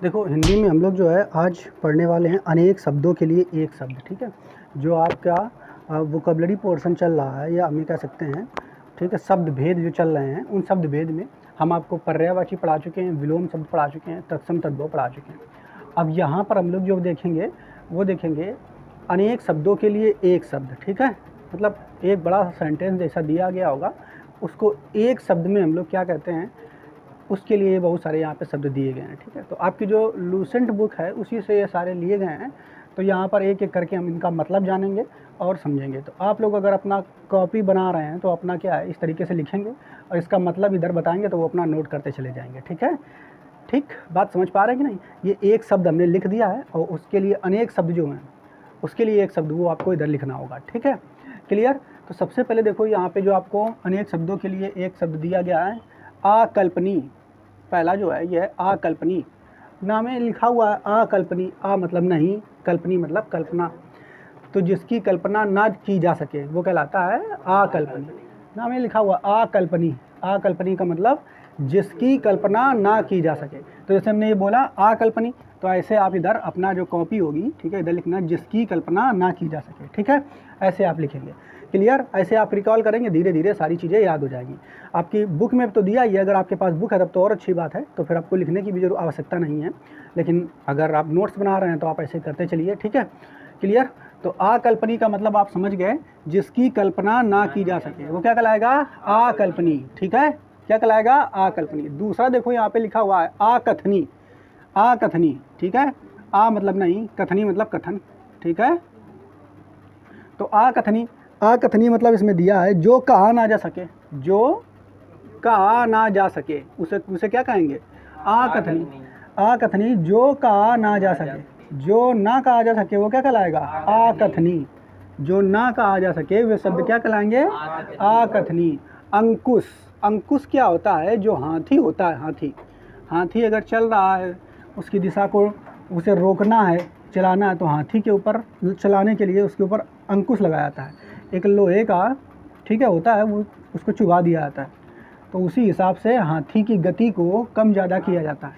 देखो हिंदी में हम लोग जो है आज पढ़ने वाले हैं अनेक शब्दों के लिए एक शब्द। ठीक है, जो आपका वोकेबलरी पोर्शन चल रहा है या हम ये कह सकते हैं, ठीक है, शब्द भेद जो चल रहे हैं, उन शब्द भेद में हम आपको पर्यायवाची पढ़ा चुके हैं, विलोम शब्द पढ़ा चुके हैं, तत्सम तद्भव पढ़ा चुके हैं। अब यहाँ पर हम लोग जो देखेंगे वो देखेंगे अनेक शब्दों के लिए एक शब्द। ठीक है, मतलब एक बड़ा सेंटेंस जैसा दिया गया होगा, उसको एक शब्द में हम लोग क्या कहते हैं, उसके लिए बहुत सारे यहाँ पे शब्द दिए गए हैं। ठीक है, तो आपकी जो लूसेंट बुक है उसी से ये सारे लिए गए हैं। तो यहाँ पर एक एक करके हम इनका मतलब जानेंगे और समझेंगे। तो आप लोग अगर अपना कॉपी बना रहे हैं तो अपना क्या है, इस तरीके से लिखेंगे और इसका मतलब इधर बताएंगे तो वो अपना नोट करते चले जाएंगे। ठीक है, ठीक, बात समझ पा रहे हैं कि नहीं। ये एक शब्द हमने लिख दिया है और उसके लिए अनेक शब्द जो हैं, उसके लिए एक शब्द वो आपको इधर लिखना होगा। ठीक है, क्लियर। तो सबसे पहले देखो यहाँ पे जो आपको अनेक शब्दों के लिए एक शब्द दिया गया है, आकल्पनी। पहला जो है ये है आकल्पनी। नाम में लिखा हुआ है आकल्पनी। आ मतलब नहीं, कल्पनी मतलब कल्पना। तो जिसकी कल्पना ना की जा सके वो कहलाता है आकल्पनी। नाम में लिखा हुआ आकल्पनी। आकल्पनी का मतलब जिसकी कल्पना ना की जा सके। तो जैसे हमने ये बोला आकल्पनी, तो ऐसे आप इधर अपना जो कॉपी होगी, ठीक है, इधर लिखना जिसकी कल्पना ना की जा सके। ठीक है, ऐसे आप लिखेंगे। क्लियर। ऐसे आप रिकॉल करेंगे, धीरे धीरे सारी चीज़ें याद हो जाएंगी। आपकी बुक में तो दिया ही है, अगर आपके पास बुक है तब तो और अच्छी बात है, तो फिर आपको लिखने की भी जरूर आवश्यकता नहीं है। लेकिन अगर आप नोट्स बना रहे हैं तो आप ऐसे करते चलिए। ठीक है, क्लियर। तो आकल्पनी का मतलब आप समझ गए, जिसकी कल्पना ना की जा सके वो क्या कहलाएगा, आकल्पनी। ठीक है, क्या कहलाएगा, आकल्पनी। दूसरा देखो यहाँ पे लिखा हुआ है आकथनी। आकथनी, ठीक है, आ मतलब नहीं, कथनी मतलब कथन। ठीक है, तो आकथनी। आकथनी मतलब इसमें दिया है जो कहा ना जा सके। जो कहा ना जा सके उसे उसे क्या कहेंगे, आकथनी। आकथनी, जो कहा ना जा सके, जो ना कहा जा सके वो क्या कहलाएगा, आकथनी। जो ना कहा जा सके वे शब्द क्या कहलाएंगे, आकथनी। अंकुश। अंकुश क्या होता है, जो हाथी होता है, हाथी। हाथी अगर चल रहा है, उसकी दिशा को उसे रोकना है, चलाना है, तो हाथी के ऊपर चलाने के लिए उसके ऊपर अंकुश लगाया जाता है। एक लोहे का, ठीक है, होता है, वो उसको चुभा दिया जाता है, तो उसी हिसाब से हाथी की गति को कम ज़्यादा किया जाता है।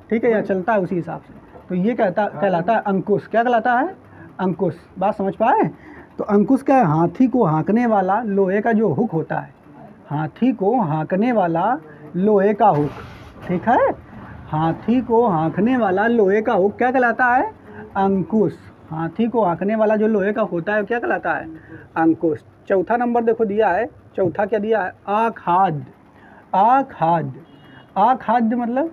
ठीक है, या चलता है उसी हिसाब से, तो ये कहलाता है अंकुश। क्या कहलाता है, अंकुश। बात समझ पाए। तो अंकुश क्या है, हाथी को हाँकने वाला लोहे का जो हुक होता है, हाथी को हाँकने वाला लोहे का हुक। ठीक है, हाथी को हाँकने वाला लोहे का हुक क्या कहलाता है, अंकुश। हाथी को हाँकने वाला जो लोहे का होता है क्या कहलाता है, अंकुश। चौथा नंबर देखो दिया है, चौथा क्या दिया है, आखाद्य। आखाद्य। आखाद्य मतलब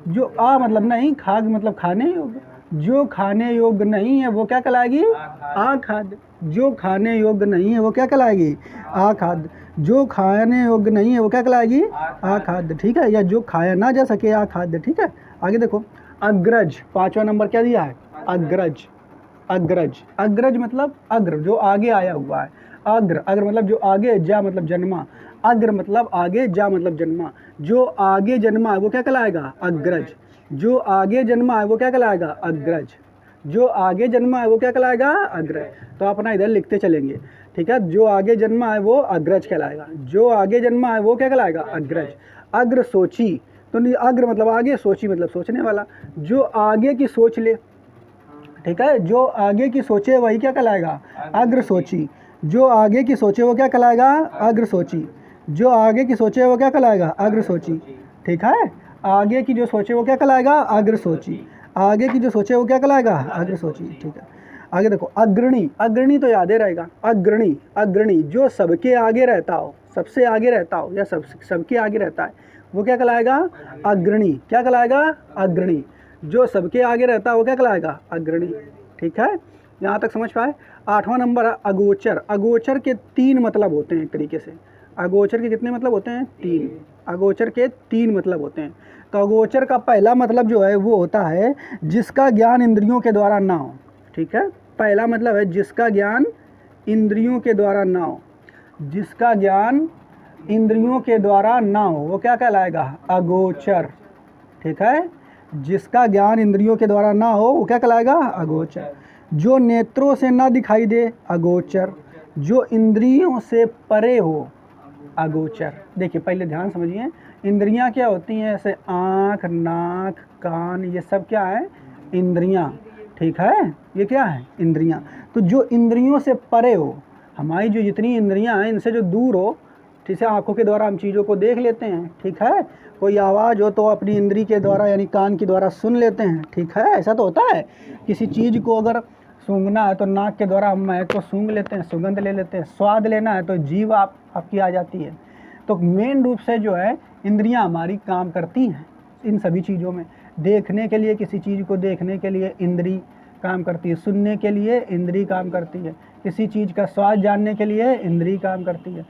जो आ मतलब नहीं, खाद्य मतलब खाने योग्य, जो खाने योग्य नहीं है वो क्या कहलाएगी, आखाद्य। जो खाने योग्य नहीं है वो क्या कहलाएगी, आखाद्य। जो खाने योग्य नहीं है वो क्या कहलाएगी, आखाद्य। ठीक है, या जो खाया ना जा सके, आखाद्य। ठीक है, आगे देखो अग्रज। पांचवा नंबर क्या दिया है, अग्रज। अग्रज। अग्रज मतलब अग्र, जो आगे आया हुआ है। अग्र। अग्र मतलब जो आगे, जा मतलब जन्मा। अग्र मतलब आगे, जा मतलब जन्मा। जो आगे जन्मा है वो क्या कहलाएगा, अग्रज। जो आगे जन्मा है वो क्या कहलाएगा, अग्रज। जो आगे जन्मा है वो क्या कहलाएगा, अग्रज। तो अपना इधर लिखते चलेंगे। ठीक है, जो आगे जन्मा है वो अग्रज कहलाएगा। जो आगे जन्मा है वो क्या कहलाएगा, अग्रज। अग्र सोची, तो नहीं, अग्र मतलब आगे, सोची मतलब सोचने वाला। जो आगे की सोच ले, ठीक है, जो आगे की सोचे वही क्या कहलाएगा, अग्र सोची। जो आगे की सोचे वो क्या कहलाएगा, अग्र सोची। जो आगे की सोचे वो क्या कहलाएगा, अग्र सोची। ठीक है, आगे की जो सोचे वो क्या कहलाएगा, अग्र सोची। आगे की जो सोचे वो क्या कहलाएगा, अग्र सोची। ठीक है, आगे देखो अग्रणी। अग्रणी तो याद ही रहेगा, अग्रणी। अग्रणी जो सबके आगे रहता हो, सबसे आगे रहता हो, या सबके आगे रहता है वो क्या कहलाएगा, अग्रणी। क्या कहलाएगा, अग्रणी। जो सबके आगे रहता है वो क्या कहलाएगा, अग्रणी। ठीक है, यहाँ तक समझ पाए। आठवां नंबर है अगोचर। अगोचर के तीन मतलब होते हैं एक तरीके से। अगोचर के कितने मतलब होते हैं, तीन। अगोचर के तीन मतलब होते हैं। तो अगोचर का पहला मतलब जो है वो होता है जिसका ज्ञान इंद्रियों के द्वारा ना हो। ठीक है, पहला मतलब है जिसका ज्ञान इंद्रियों के द्वारा ना हो। जिसका ज्ञान इंद्रियों के द्वारा ना हो वो क्या कहलाएगा, अगोचर। ठीक है, जिसका ज्ञान इंद्रियों के द्वारा ना हो वो क्या कहलाएगा, अगोचर। जो नेत्रों से ना दिखाई दे, अगोचर। जो इंद्रियों से परे हो, अगोचर। देखिए पहले ध्यान समझिए, इंद्रियां क्या होती हैं? ऐसे आँख, नाक, कान, ये सब क्या है? इंद्रियां। ठीक है, ये क्या है? इंद्रियां। तो जो इंद्रियों से परे हो, हमारी जो जितनी इंद्रियां हैं इनसे जो दूर हो, जैसे आँखों के द्वारा हम चीज़ों को देख लेते हैं, ठीक है, कोई आवाज़ हो तो अपनी इंद्री के द्वारा यानी कान के द्वारा सुन लेते हैं, ठीक है, ऐसा तो होता है। किसी चीज़ को अगर सूंघना है तो नाक के द्वारा हम महक को सूंघ लेते हैं, सुगंध ले लेते हैं। स्वाद लेना है तो जीभ आपकी आ जाती है। तो मेन रूप से जो है इंद्रियां हमारी काम करती हैं इन सभी चीज़ों में। देखने के लिए, किसी चीज़ को देखने के लिए इंद्री काम करती है, सुनने के लिए इंद्री काम करती है, किसी चीज़ का स्वाद जानने के लिए इंद्री काम करती है,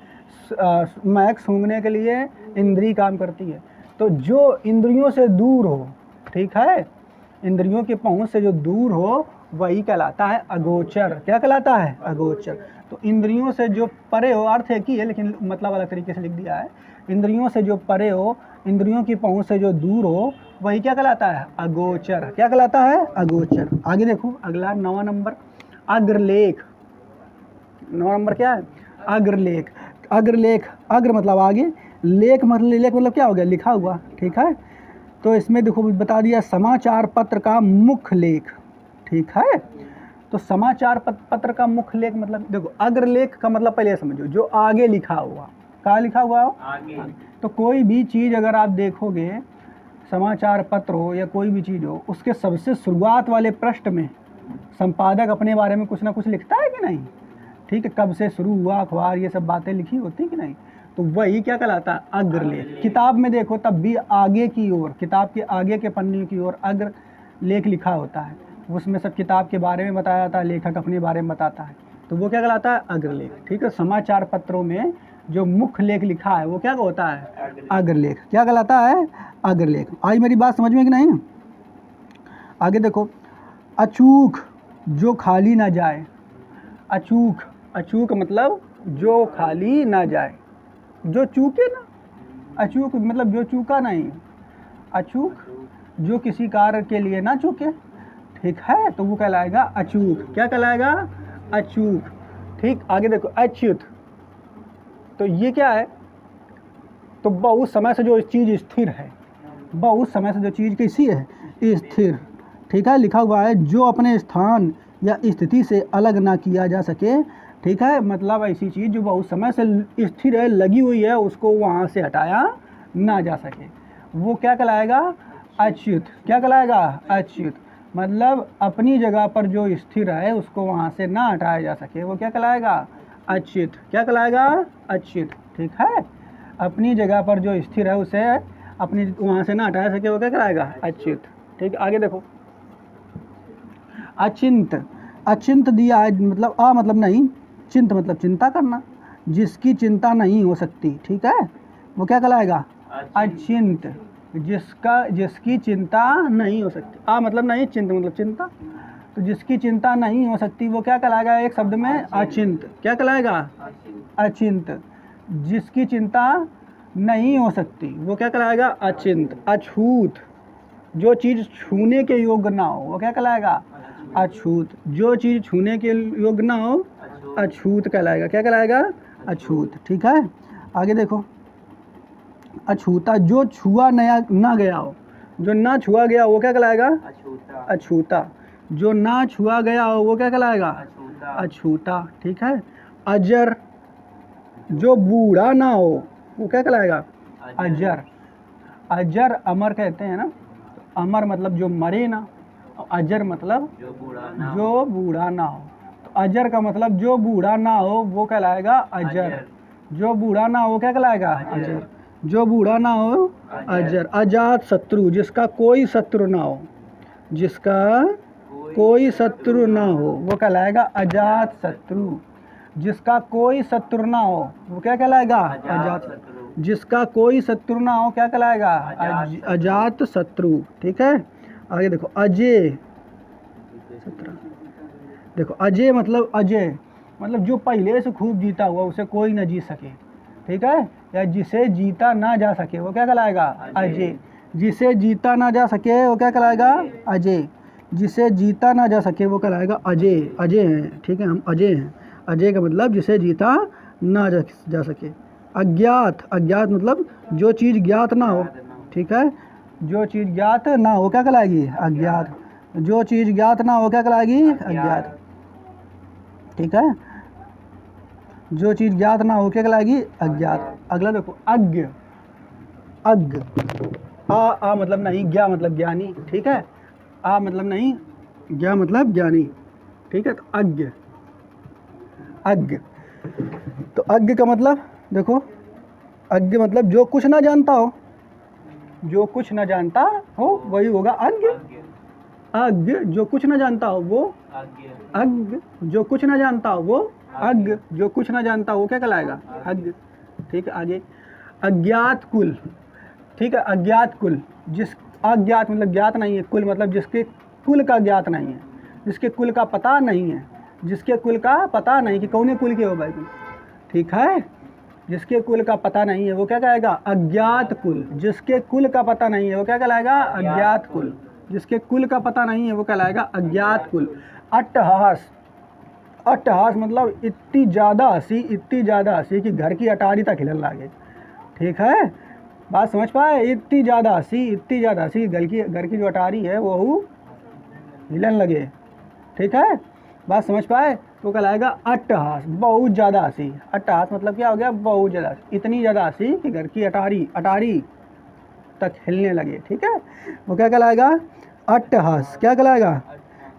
महक सूंघने के लिए इंद्री काम करती है। तो जो इंद्रियों से दूर हो, ठीक है, इंद्रियों की पहुंच से जो दूर हो वही कहलाता है अगोचर। क्या कहलाता है? अगोचर। तो इंद्रियों से जो परे हो, अर्थ एक ही है लेकिन मतलब अलग तरीके से लिख दिया है। इंद्रियों से जो परे हो, इंद्रियों की पहुंच से जो दूर हो, वही क्या कहलाता है? अगोचर। क्या कहलाता है? अगोचर। आगे देखो अगला 9वां नंबर, अग्रलेख। 9वां नंबर क्या है? अग्रलेख। अग्रलेख, अग्र मतलब आगे, लेख मतलब क्या हो गया? लिखा हुआ, ठीक है। तो इसमें देखो बता दिया समाचार पत्र का मुख्य लेख, ठीक है। तो समाचार पत्र का मुख्य लेख मतलब, देखो अग्रलेख का मतलब पहले समझो, जो आगे लिखा हुआ। कहाँ लिखा हुआ हो? आगे। तो कोई भी चीज़ अगर आप देखोगे, समाचार पत्र हो या कोई भी चीज़ हो, उसके सबसे शुरुआत वाले पृष्ठ में संपादक अपने बारे में कुछ ना कुछ लिखता है कि नहीं? ठीक है, कब से शुरू हुआ अखबार, ये सब बातें लिखी होती कि नहीं? तो वही क्या कहलाता है? अग्रलेख। किताब में देखो तब भी आगे की ओर, किताब के आगे के पन्ने की ओर अग्रलेख लिखा होता है। उसमें सब किताब के बारे में बताया जाता है, लेखक अपने बारे में बताता है, तो वो क्या कहलाता है? अग्रलेख। ठीक है, समाचार पत्रों में जो मुख्य लेख लिखा है वो क्या होता है? अग्रलेख। क्या कहलाता है? अग्रलेख। आई मेरी बात समझ में कि नहीं? आगे देखो, अचूक, जो खाली ना जाए। अचूक, अचूक मतलब जो खाली ना जाए, जो चूके ना। अचूक मतलब जो चूका नहीं। अचूक, जो किसी कार्य के लिए ना चूके, ठीक है, तो वो कहलाएगा अचूक। क्या कहलाएगा? अचूक। ठीक, आगे देखो, अच्युत। तो ये क्या है? तो बहुत समय से जो चीज़ स्थिर है, बहुत समय से जो चीज़ कैसी है? स्थिर। ठीक है, लिखा हुआ है जो अपने स्थान या स्थिति से अलग ना किया जा सके। ठीक है, मतलब ऐसी चीज़ जो बहुत समय से स्थिर है, लगी हुई है, उसको वहाँ से हटाया ना जा सके, वो क्या कहलाएगा? अच्युत। क्या कहलाएगा? अच्युत। मतलब अपनी जगह पर जो स्थिर है उसको वहाँ से ना हटाया जा सके, वो क्या कहलाएगा? अच्युत। क्या कहलाएगा? अच्युत। ठीक है, अपनी जगह पर जो स्थिर है उसे अपनी वहाँ से ना हटाया सके, वो क्या कहलाएगा? अच्युत। ठीक, आगे देखो, अचिंत। अचिंत दिया है, मतलब मतलब नहीं, चिंत मतलब चिंता करना, जिसकी चिंता नहीं हो सकती। ठीक है, वो क्या कहलाएगा? अचिंत। जिसकी चिंता नहीं हो सकती। मतलब नहीं, चिंत मतलब चिंता, तो जिसकी चिंता नहीं हो सकती वो क्या कहलाएगा? एक शब्द में अचिंत। क्या कहलाएगा? अचिंत। जिसकी चिंता नहीं हो सकती वो क्या कहलाएगा? अचिंत। अछूत, जो चीज़ छूने के योग्य ना हो, वो क्या कहलाएगा? अछूत। जो चीज़ छूने के योग्य ना हो, अछूत कहलाएगा। क्या कहलाएगा? अछूत। ठीक है, आगे देखो, अछूता, जो छुआ ना गया हो, जो ना छुआ गया हो वो क्या कहलाएगा? अछूता। जो ना छुआ गया हो वो क्या कहलाएगा? अछूता। ठीक है, अजर, जो बूढ़ा ना हो वो क्या कहलाएगा? अजर। अजर अमर कहते हैं ना, तो अमर मतलब जो मरे ना, और अजर मतलब जो बूढ़ा ना हो। तो अजर का मतलब जो बूढ़ा ना हो वो कहलाएगा अजर। जो बूढ़ा ना हो क्या कहलाएगा? अजर। जो बूढ़ा ना हो, अजर। अजात शत्रु, जिसका कोई शत्रु ना हो, जिसका कोई शत्रु ना हो वो कहलाएगा अजात शत्रु। जिसका कोई शत्रु ना हो वो क्या कहलाएगा? अजात शत्रु। जिसका कोई शत्रु ना हो क्या कहलाएगा? अजात शत्रु। ठीक है, आगे देखो, अजय। 17। देखो, अजय मतलब, अजय मतलब जो पहले से खूब जीता हुआ, उसे कोई ना जीत सके। ठीक है, या जिसे जीता ना जा सके वो क्या कहलाएगा? अजय। जिसे जीता ना जा सके वो क्या कहलाएगा? अजय। जिसे जीता ना जा सके वो कहलाएगा अजय। अजय हैं, ठीक है, हम अजय हैं। अजय का मतलब जिसे जीता ना जा सके। अज्ञात, अज्ञात मतलब जो चीज़ ज्ञात ना हो, ठीक है, जो चीज़ ज्ञात ना हो क्या कहलाएगी? अज्ञात। जो चीज़ ज्ञात ना हो क्या कहलाएगी? अज्ञात, ठीक है, जो चीज़ ज्ञात ना हो क्या कहलाएगी? अज्ञात। अगला देखो अज्ञ, अज्ञ, आ मतलब नहीं, ज्ञा मतलब ज्ञानी, ठीक है, आ मतलब नहीं, ज्ञा मतलब ज्ञानी, ठीक है, तो अज्ञ, अज्ञ, तो अज्ञ का मतलब देखो, अज्ञ मतलब जो कुछ ना जानता हो, जो कुछ ना जानता हो वही होगा अज्ञ। अज्ञ जो कुछ ना जानता हो वो अज्ञ, जो कुछ ना जानता हो वो अज्ञ, जो कुछ ना जानता हो वो क्या कहलाएगा? अज्ञ, ठीक है। आगे अज्ञात कुल, ठीक है, अज्ञात कुल, जिस, अज्ञात मतलब ज्ञात नहीं है, कुल मतलब जिसके कुल का ज्ञात नहीं है, जिसके कुल का पता नहीं है, जिसके कुल का पता नहीं कि कौन कुल के हो भाई तुम, ठीक है, जिसके कुल का पता नहीं है वो क्या कहेगा? अज्ञात कुल। जिसके कुल का पता नहीं है वो क्या कहलाएगा? अज्ञात कुल। जिसके कुल का पता नहीं है वो कहलाएगा अज्ञात कुल। अट्टहास, अट्टहास मतलब इतनी ज़्यादा हंसी, इतनी ज़्यादा हंसी कि घर की अटारी तक हिलन लागे, ठीक है, बात समझ पाए? इतनी ज़्यादा हंसी, इतनी ज़्यादा हंसी घर की जो अटारी है वो हिलन लगे, ठीक है, बात समझ पाए? तो कहलाएगा अट्टहास, बहुत ज़्यादा हंसी। अट्टहास मतलब क्या हो गया? बहुत ज़्यादा, इतनी ज़्यादा हंसी कि घर की अटारी तक हिलने लगे, ठीक है, वो क्या कहलाएगा? अट्टहास। क्या कहलाएगा?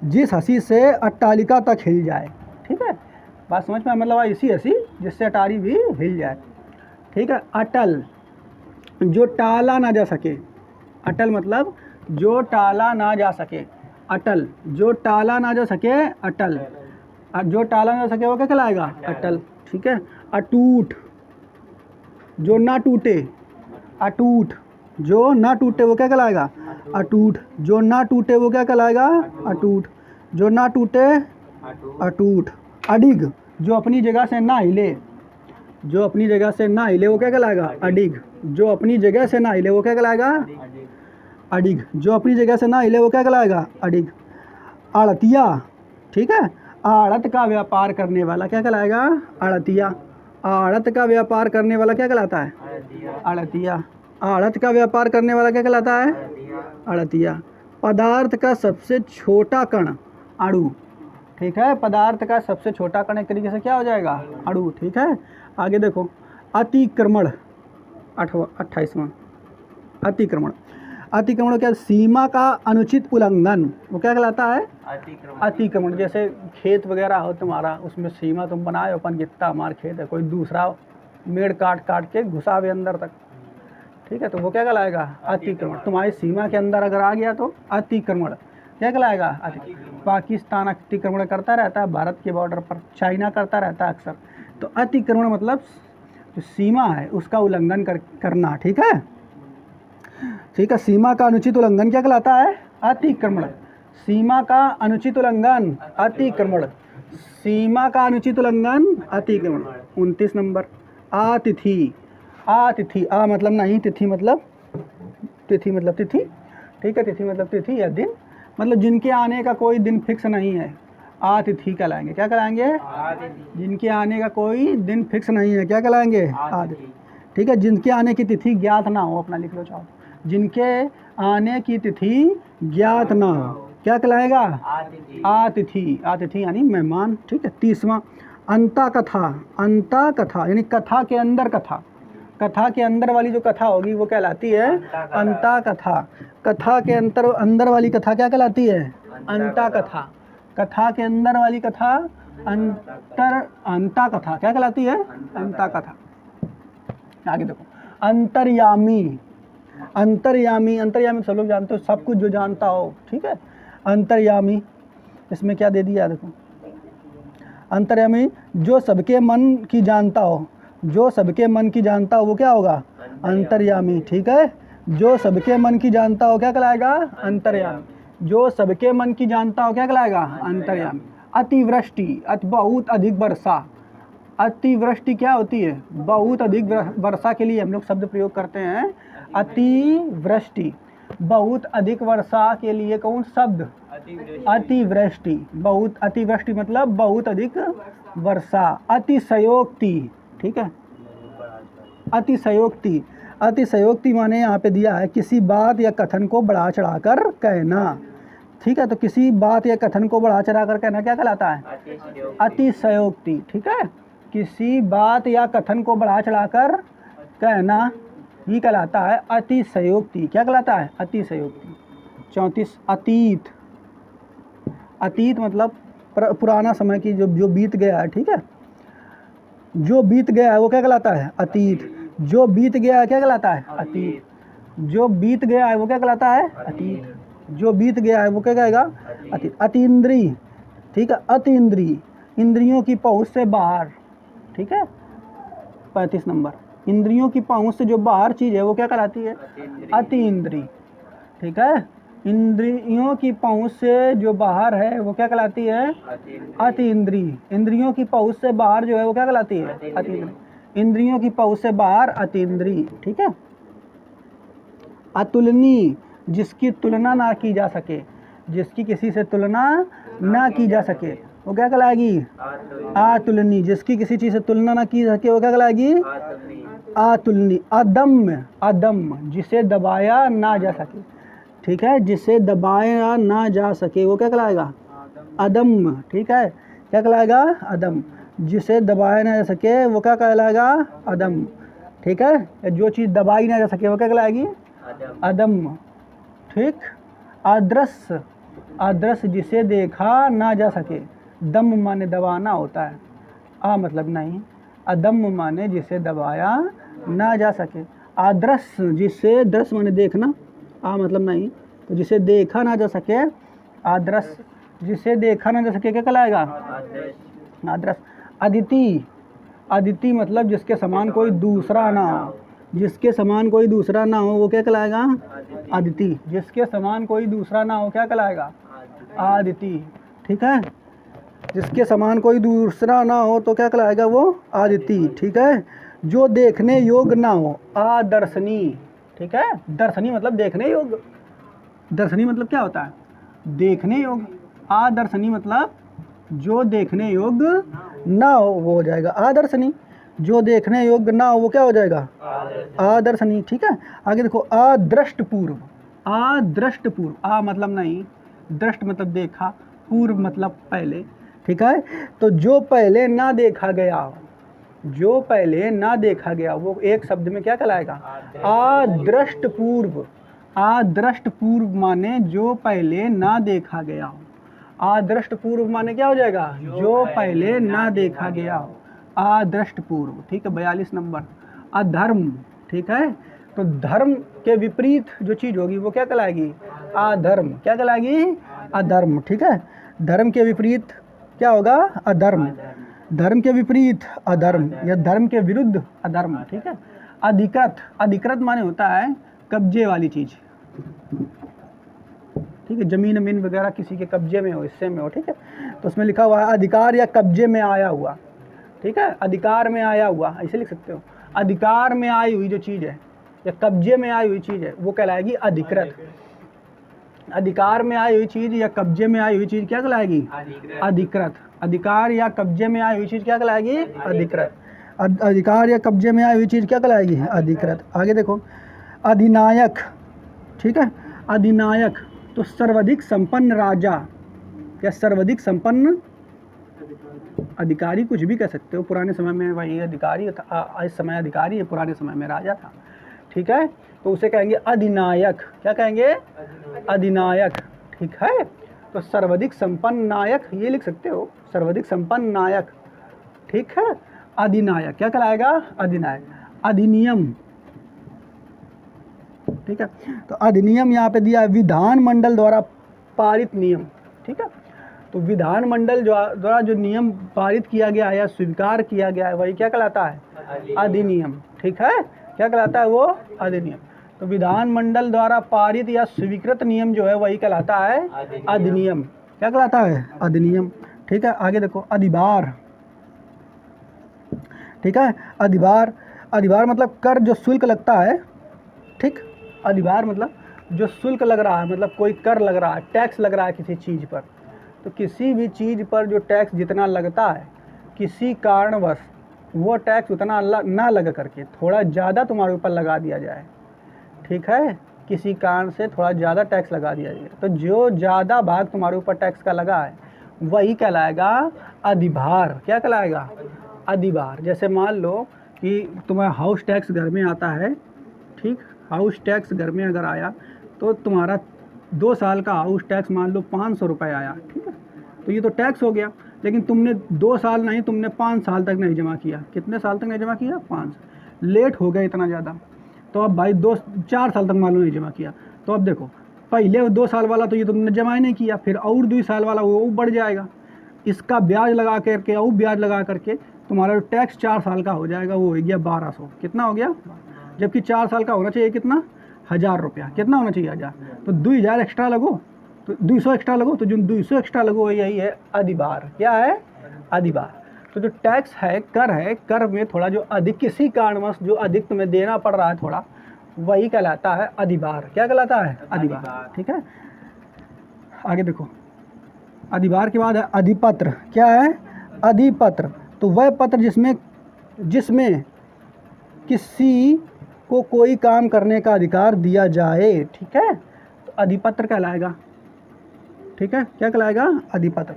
जिस हंसी से अट्टालिका तक हिल जाए, ठीक है, बात समझ में? मतलब ऐसी हंसी जिससे अटारी भी हिल जाए, ठीक है। अटल, जो टाला ना जा सके, अटल मतलब जो टाला ना जा सके, अटल, जो टाला ना जा सके, अटल, जो टाला ना जा सके वो क्या कहलाएगा? अटल, ठीक है। अटूट, जो ना टूटे, अटूट, जो ना टूटे वो क्या कहलाएगा? अटूट, जो ना टूटे वो क्या कहलाएगा? अटूट, जो ना टूटे, अटूट। अडिग, जो अपनी जगह से ना हिले, जो अपनी जगह से ना हिले वो क्या कहलाएगा? अडिग, जो अपनी जगह से ना हिले वो क्या कहलाएगा? अडिग, जो अपनी जगह से ना हिले वो क्या कहलाएगा? अडिग। आड़तिया, ठीक है, आड़त का व्यापार करने वाला क्या कहलाएगा? आड़तिया। आड़त का व्यापार करने वाला क्या कहलाता है? आड़तिया। आड़त का व्यापार करने वाला क्या कहलाता है? आड़तिया। पदार्थ का सबसे छोटा कण अणु, ठीक है, पदार्थ का सबसे छोटा कण एक तरीके से क्या हो जाएगा? अणु, ठीक है। आगे देखो अतिक्रमण, 28वां अतिक्रमण। अतिक्रमण क्या? सीमा का अनुचित उल्लंघन, वो क्या कहलाता है? अतिक्रमण। जैसे खेत वगैरह हो तुम्हारा, उसमें सीमा तुम बनाए, अपन कितना हमारा खेत है, कोई दूसरा मेड़ काट के घुसावे अंदर तक, ठीक है, तो वो क्या कहलाएगा? अतिक्रमण। तुम्हारी सीमा के अंदर अगर आ गया तो अतिक्रमण क्या कहलाएगा? पाकिस्तान अतिक्रमण करता रहता है भारत के बॉर्डर पर, चाइना करता रहता है अक्सर, तो अतिक्रमण मतलब जो सीमा है उसका उल्लंघन करना, ठीक है, ठीक है। सीमा का अनुचित उल्लंघन क्या कहलाता है? अतिक्रमण। सीमा का अनुचित उल्लंघन अतिक्रमण, सीमा का अनुचित उल्लंघन अतिक्रमण। 29 नंबर आतिथि, आतिथि, आ मतलब नहीं, तिथि मतलब तिथि, ठीक है, तिथि मतलब तिथि या दिन, मतलब जिनके आने का कोई दिन फिक्स नहीं है, आतिथि कहलाएंगे। क्या कहलाएंगे? जिनके आने का कोई दिन फिक्स नहीं है क्या कहलाएंगे? आतिथि, ठीक है। जिनके आने की तिथि ज्ञात ना हो, अपना लिख लो चाहो, जिनके आने की तिथि ज्ञात ना हो क्या कहलाएगा? आतिथि। आतिथि यानी मेहमान, ठीक है। 30वां अंता कथा, अंता कथा यानी कथा के अंदर कथा, कथा के अंदर वाली जो कथा होगी वो कहलाती है अंता कथा। कथा के अंदर वाली कथा क्या कहलाती है? अंता कथा। कथा के अंदर वाली कथा अंता कथा क्या कहलाती है? अंता कथा। आगे देखो अंतर्यामी, अंतर्यामी, अंतर्यामी सब लोग जानते हो, सब कुछ जो जानता हो, ठीक है, अंतर्यामी। इसमें क्या दे दिया देखो, अंतर्यामी जो सबके मन की जानता हो, जो सबके मन की जानता हो वो क्या होगा? अंतर्यामी, ठीक है। जो सबके मन की जानता हो क्या कहलाएगा? अंतर्यामी। जो सबके मन की जानता हो क्या कहलाएगा? अंतर्यामी। अतिवृष्टि, बहुत अधिक वर्षा, अतिवृष्टि क्या होती है? बहुत अधिक वर्षा के लिए हम लोग शब्द प्रयोग करते हैं अतिवृष्टि। बहुत अधिक वर्षा के लिए कौन शब्द? अतिवृष्टि। बहुत, अतिवृष्टि मतलब बहुत अधिक वर्षा। अतिशयोक्ति, ठीक है, अतिशयोक्ति। अतिशयोक्ति माने यहाँ पे दिया है किसी बात या कथन को बढ़ा चढ़ा कर कहना, ठीक है। तो किसी बात या कथन को बढ़ा चढ़ा कर कहना क्या कहलाता है? अतिशयोक्ति, ठीक है। किसी बात या कथन को बढ़ा चढ़ा कर कहना ये कहलाता है अतिशयोक्ति। क्या कहलाता है? अतिशयोक्ति। 34 अतीत। अतीत मतलब पुराना समय की जो बीत गया है, ठीक है। जो बीत गया है वो क्या कहलाता है? अतीत। जो बीत गया है क्या कहलाता है? अतीत। जो बीत गया है वो क्या कहलाता है? अतीत। जो बीत गया है वो क्या कहेगा? अतीत। अतीन्द्रिय, ठीक है। अतीन्द्रिय, इंद्रियों की पहुँच से बाहर, ठीक है। 35 नंबर, इंद्रियों की पहुँच से जो बाहर चीज़ है वो क्या कहलाती है? अतीन्द्रिय, ठीक है। इंद्रियों की पहुँच से जो बाहर है वो क्या कहलाती है? अतीन्द्रिय। इंद्रियों की पहुँच से बाहर जो है वो क्या कहलाती है? अतीन्द्रिय। इंद्रियों की पहुँच से बाहर अतीन्द्रिय, ठीक है। अतुलनीय, जिसकी तुलना ना की जा सके, जिसकी किसी से तुलना ना की जा सके वो क्या कहलाएगी? अतुलनीय। जिसकी किसी चीज़ से तुलना ना की जा सके वो क्या कहलाएगी? अतुलनीय। अदम्य, अदम्य, जिसे दबाया ना जा सके, ठीक है। जिसे दबाया ना जा सके वो क्या कहलाएगा? अदम्य, ठीक है। क्या कहलाएगा? अदम्य। जिसे दबाया ना जा सके वो क्या कहलाएगा? अदम्य, ठीक है। जो चीज़ दबाई ना जा सके वो क्या कहलाएगी? अदम्य, ठीक। अदृश्य, अदृश्य जिसे देखा ना जा सके। दम माने दबाना होता है, मतलब नहीं। अदम्य माने जिसे दबाया ना जा सके। अदृश्य, जिसे दृश्य माने देखना, मतलब नहीं, तो जिसे देखा ना जा सके अदृश्य। जिसे देखा ना जा सके क्या कहलाएगा? अदृश्य। अदिति, अदिति मतलब जिसके समान कोई दूसरा ना हो। जिसके समान कोई दूसरा ना हो वो क्या कहलाएगा? अदिति। जिसके समान कोई दूसरा ना हो क्या कहलाएगा? आदिति, ठीक है। जिसके समान कोई दूसरा ना हो तो क्या कहलाएगा? वो आदिति, ठीक है। जो देखने योग्य ना हो, अदर्शनी, ठीक है। दर्शनी मतलब देखने योग्य। दर्शनी मतलब क्या होता है? देखने योग्य। अदर्शनी मतलब जो देखने योग्य ना हो वो हो जाएगा अदर्शनी। जो देखने योग्य ना हो वो क्या हो जाएगा? अदर्शनी, ठीक है। आगे देखो, अदृष्टपूर्व। अदृष्टपूर्व, मतलब नहीं, दृष्ट मतलब देखा, पूर्व मतलब पहले, ठीक है। तो जो पहले ना देखा गया, जो पहले ना देखा गया वो एक शब्द में क्या कहलाएगा? अदृष्टपूर्व। अदृष्टपूर्व माने जो पहले ना देखा गया हो। अदृष्टपूर्व माने क्या हो जाएगा? जो पहले ना देखा गया हो, अदृष्टपूर्व, ठीक है। 42 नंबर, अधर्म, ठीक है। तो धर्म के विपरीत जो चीज़ होगी वो क्या कहलाएगी? अधर्म। क्या कहलाएगी? अधर्म, ठीक है। धर्म के विपरीत क्या होगा? अधर्म। धर्म के विपरीत अधर्म या धर्म के विरुद्ध अधर्म, ठीक है। अधिकृत, अधिकृत माने होता है कब्जे वाली चीज़, ठीक है। जमीन अमीन वगैरह किसी के कब्जे में हो, हिस्से में हो, ठीक है। तो उसमें लिखा हुआ है अधिकार या कब्जे में आया हुआ, ठीक है। अधिकार में आया हुआ ऐसे लिख सकते हो। अधिकार में आई हुई जो चीज़ है या कब्जे में आई हुई चीज़ है वो कहलाएगी अधिकृत। अधिकार में आई हुई चीज़ या कब्जे में आई हुई चीज़ क्या कहलाएगी? अधिकृत। अधिकार या कब्जे में आई हुई चीज़ क्या कहलाएगी? अधिकृत। अधिकार या कब्जे में आई हुई चीज़ क्या कहलाएगी? अधिकृत। आगे देखो, अधिनायक, ठीक है। अधिनायक तो सर्वाधिक संपन्न राजा या सर्वाधिक संपन्न अधिकारी, कुछ भी कह सकते हो। पुराने समय में वही अधिकारी था, इस समय अधिकारी है, पुराने समय में राजा था, ठीक है। तो उसे कहेंगे अधिनायक। क्या कहेंगे? अधिनायक, ठीक है। तो सर्वाधिक संपन्न नायक ये लिख सकते हो, सर्वाधिक संपन्न नायक, ठीक है। अधिनायक क्या कहलाएगा? अधिनायक। अधिनियम, ठीक है। तो अधिनियम यहाँ पे दिया है विधान मंडल द्वारा पारित नियम, ठीक है। तो विधान मंडल द्वारा जो नियम पारित किया गया है या स्वीकार किया गया है वही क्या कहलाता है? अधिनियम, ठीक है। क्या कहलाता है वो? अधिनियम। तो विधान मंडल द्वारा पारित या स्वीकृत नियम जो है वही कहलाता है अधिनियम। क्या कहलाता है? अधिनियम, ठीक है। आगे देखो, अधिभार, ठीक है। अधिभार, अधिभार मतलब कर जो शुल्क लगता है, ठीक। अधिभार मतलब जो शुल्क लग रहा है, मतलब कोई कर लग रहा है, टैक्स लग रहा है किसी चीज़ पर। तो किसी भी चीज़ पर जो टैक्स जितना लगता है किसी कारणवश वो टैक्स उतना ना लगा करके थोड़ा ज़्यादा तुम्हारे ऊपर लगा दिया जाए, ठीक है, किसी कारण से थोड़ा ज़्यादा टैक्स लगा दिया जाए, तो जो ज़्यादा भाग तुम्हारे ऊपर टैक्स का लगा है वही कहलाएगा अधिभार। क्या कहलाएगा? अधिभार। जैसे मान लो कि तुम्हारा हाउस टैक्स घर में आता है, ठीक, हाउस टैक्स घर में अगर आया तो तुम्हारा 2 साल का हाउस टैक्स मान लो 500 रुपये आया, ठीक है, तो ये तो टैक्स हो गया, लेकिन तुमने 2 साल नहीं, तुमने 5 साल तक नहीं जमा किया। कितने साल तक नहीं जमा किया? 5। लेट हो गया इतना ज़्यादा, तो अब भाई 4 साल तक मान लो नहीं जमा किया, तो अब देखो पहले 2 साल वाला तो ये तुमने जमा ही नहीं किया, फिर और 2 साल वाला वो बढ़ जाएगा, इसका ब्याज लगा करके और ब्याज लगा करके तुम्हारा जो टैक्स 4 साल का हो जाएगा वो हो गया 1200। कितना हो गया? जबकि 4 साल का होना चाहिए कितना? 1000 रुपया। कितना होना चाहिए? 1000। तो 2000 एक्स्ट्रा लगो, तो 200 एक्स्ट्रा लगो, तो जो 200 एक्स्ट्रा लगो यही है अधिभार। क्या है? अधिभार। तो जो टैक्स है, कर है, कर में थोड़ा जो अधिक किसी कारणवश जो अधिक तुम्हें देना पड़ रहा है थोड़ा, वही कहलाता है अधिभार। क्या कहलाता है? अधिभार। ठीक है, आगे देखो, अधिभार के बाद है अधिपत्र। क्या है? अधिपत्र। तो वह पत्र जिसमें किसी को कोई काम करने का अधिकार दिया जाए, ठीक है, तो अधिपत्र कहलाएगा। ठीक है, क्या कहलाएगा? अधिपत्र।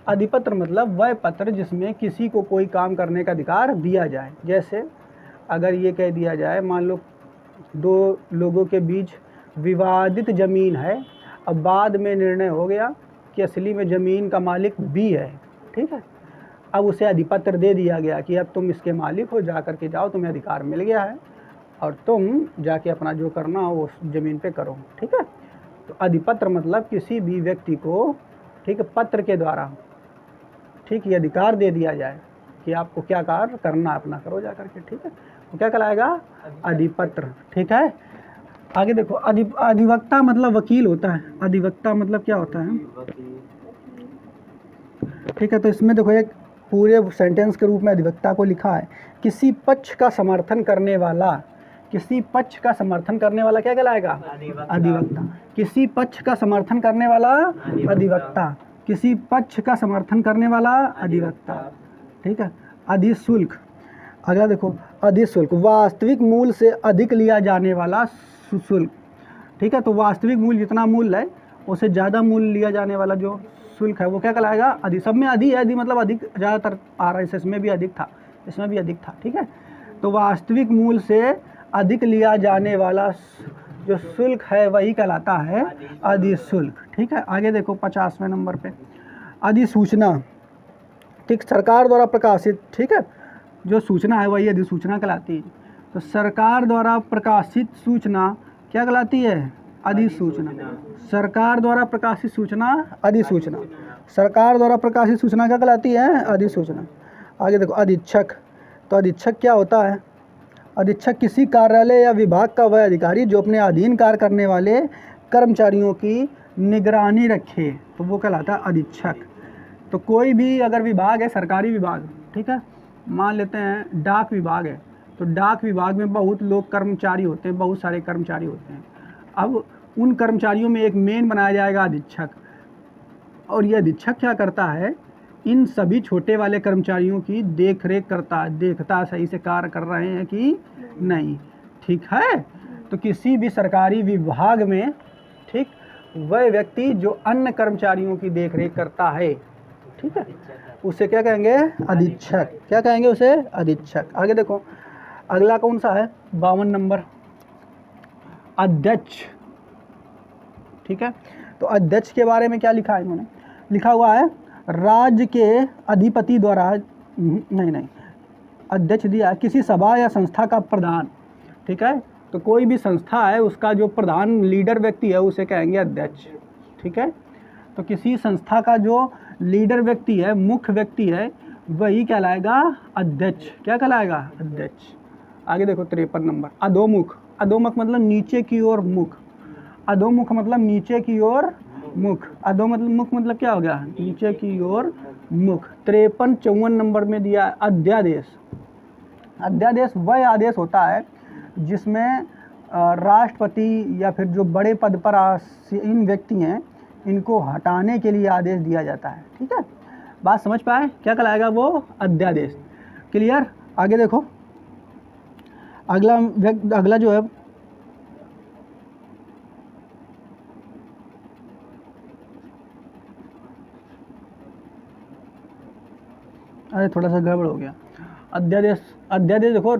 अधिपत्र मतलब वह पत्र जिसमें किसी को कोई काम करने का अधिकार दिया जाए। जैसे अगर ये कह दिया जाए, मान लो 2 लोगों के बीच विवादित ज़मीन है, अब बाद में निर्णय हो गया कि असली में ज़मीन का मालिक बी है, ठीक है, अब उसे अधिपत्र दे दिया गया कि अब तुम इसके मालिक हो, जा कर के जाओ, तुम्हें अधिकार मिल गया है और तुम जाके अपना जो करना हो वो ज़मीन पे करो। ठीक है, तो अधिपत्र मतलब किसी भी व्यक्ति को, ठीक है, पत्र के द्वारा, ठीक, ये अधिकार दे दिया जाए कि आपको क्या कार्य करना अपना करो जा करके। ठीक है, तो क्या कहलाएगा? अधिपत्र। ठीक है, आगे देखो, अधिवक्ता मतलब वकील होता है। अधिवक्ता मतलब क्या होता है? ठीक है, तो इसमें देखो एक पूरे सेंटेंस के रूप में अधिवक्ता को लिखा है, किसी पक्ष का समर्थन करने वाला। किसी पक्ष का समर्थन करने वाला क्या कहलाएगा? अधिवक्ता। किसी पक्ष का समर्थन करने वाला अधिवक्ता। किसी पक्ष का समर्थन करने वाला अधिवक्ता। ठीक है, अधिशुल्क। अगला देखो, अधिशुल्क वास्तविक मूल्य से अधिक लिया जाने वाला शुल्क। ठीक है, तो वास्तविक मूल्य जितना मूल्य है उससे ज़्यादा मूल्य लिया जाने वाला जो शुल्क है वो क्या कहलाएगा? अधि। सब में अधि है, अधि मतलब अधिक ज़्यादातर आ रहा है, इसमें भी अधिक था, इसमें भी अधिक था। ठीक है, तो वास्तविक मूल्य से अधिक लिया जाने वाला जो शुल्क है वही कहलाता है अधिशुल्क। ठीक है, आगे देखो 50वें नंबर पे अधिसूचना। ठीक, सरकार द्वारा प्रकाशित, ठीक है, जो सूचना है वही अधिसूचना कहलाती है। तो सरकार द्वारा प्रकाशित सूचना क्या कहलाती है? अधिसूचना। सरकार द्वारा प्रकाशित सूचना अधिसूचना। सरकार द्वारा प्रकाशित सूचना क्या कहलाती है? अधिसूचना। आगे देखो, अधीक्षक। तो अधीक्षक क्या होता है? अधीक्षक किसी कार्यालय या विभाग का वह अधिकारी जो अपने अधीन कार्य करने वाले कर्मचारियों की निगरानी रखे, तो वो कहलाता है अधीक्षक। तो कोई भी अगर विभाग है, सरकारी विभाग, ठीक है, मान लेते हैं डाक विभाग है, तो डाक विभाग में बहुत लोग कर्मचारी होते हैं, बहुत सारे कर्मचारी होते हैं। अब उन कर्मचारियों में एक मेन बनाया जाएगा अधीक्षक, और ये अधीक्षक क्या करता है? इन सभी छोटे वाले कर्मचारियों की देख रेख करता है, देखता सही से कार्य कर रहे हैं कि नहीं। ठीक है, तो किसी भी सरकारी विभाग में, ठीक, वह व्यक्ति जो अन्य कर्मचारियों की देख रेख करता है, ठीक है, उसे क्या कहेंगे? अधीक्षक। क्या कहेंगे उसे? अधीक्षक। आगे देखो, अगला कौन सा है? 52 नंबर, अध्यक्ष। ठीक है, तो अध्यक्ष के बारे में क्या लिखा है इन्होंने? लिखा हुआ है राज्य के अधिपति द्वारा, नहीं, अध्यक्ष दिया किसी सभा या संस्था का प्रधान। ठीक है, तो कोई भी संस्था है उसका जो प्रधान लीडर व्यक्ति है उसे कहेंगे अध्यक्ष। ठीक है, तो किसी संस्था का जो लीडर व्यक्ति है, मुख्य व्यक्ति है, वही कहलाएगा अध्यक्ष। क्या कहलाएगा? अध्यक्ष। आगे देखो 53 नंबर, अधोमुख। अधोमुख मतलब नीचे की ओर मुख। अधोमुख मतलब नीचे की ओर मुख। मुख मतलब क्या हो गया? नीचे की ओर मुख। 53-54 नंबर में दिया अध्यादेश। अध्यादेश वह आदेश होता है जिसमें राष्ट्रपति या फिर जो बड़े पद पर इन व्यक्ति हैं, इनको हटाने के लिए आदेश दिया जाता है। ठीक है, बात समझ पाए? क्या कहलाएगा वो? अध्यादेश। क्लियर? आगे देखो, अगला जो है अरे थोड़ा सा गड़बड़ हो गया। अध्यादेश देखो,